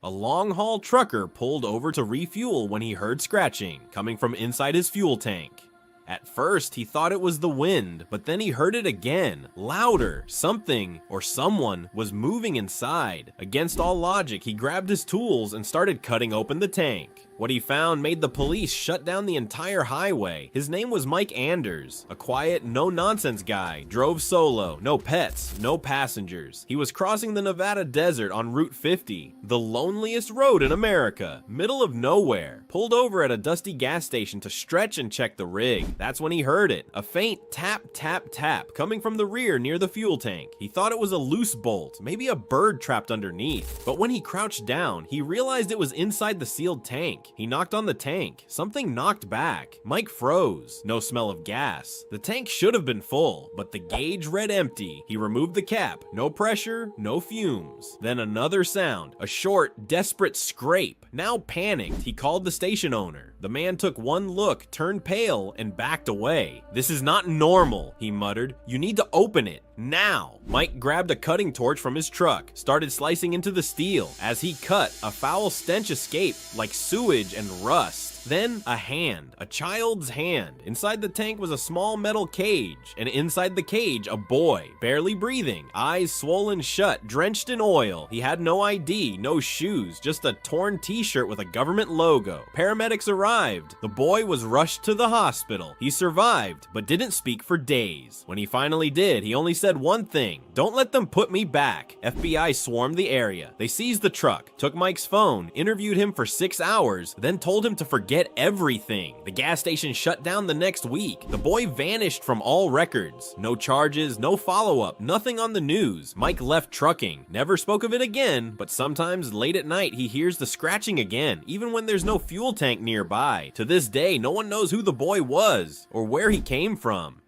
A long-haul trucker pulled over to refuel when he heard scratching coming from inside his fuel tank. At first, he thought it was the wind, but then he heard it again, louder. Something or someone was moving inside. Against all logic, he grabbed his tools and started cutting open the tank. What he found made the police shut down the entire highway. His name was Mike Anders, a quiet, no-nonsense guy, drove solo, no pets, no passengers. He was crossing the Nevada desert on Route 50, the loneliest road in America, middle of nowhere. Pulled over at a dusty gas station to stretch and check the rig. That's when he heard it, a faint tap, tap, tap coming from the rear near the fuel tank. He thought it was a loose bolt, maybe a bird trapped underneath. But when he crouched down, he realized it was inside the sealed tank. He knocked on the tank. Something knocked back. Mike froze. No smell of gas. The tank should have been full, but the gauge read empty. He removed the cap. No pressure, no fumes. Then another sound. A short, desperate scrape. Now panicked, he called the station owner. The man took one look, turned pale, and backed away. "This is not normal," he muttered. "You need to open it. Now." Mike grabbed a cutting torch from his truck, started slicing into the steel. As he cut, a foul stench escaped, like sewage and rust. Then a hand, a child's hand. Inside the tank was a small metal cage, and inside the cage, a boy, barely breathing, eyes swollen shut, drenched in oil. He had no ID, no shoes, just a torn t-shirt with a government logo. Paramedics arrived. The boy was rushed to the hospital. He survived, but didn't speak for days. When he finally did, he only said one thing: "Don't let them put me back." FBI swarmed the area. They seized the truck, took Mike's phone, interviewed him for 6 hours, then told him to forget everything. The gas station shut down the next week. The boy vanished from all records. No charges, no follow-up, nothing on the news. Mike left trucking, never spoke of it again, but sometimes late at night he hears the scratching again, even when there's no fuel tank nearby. To this day, no one knows who the boy was or where he came from.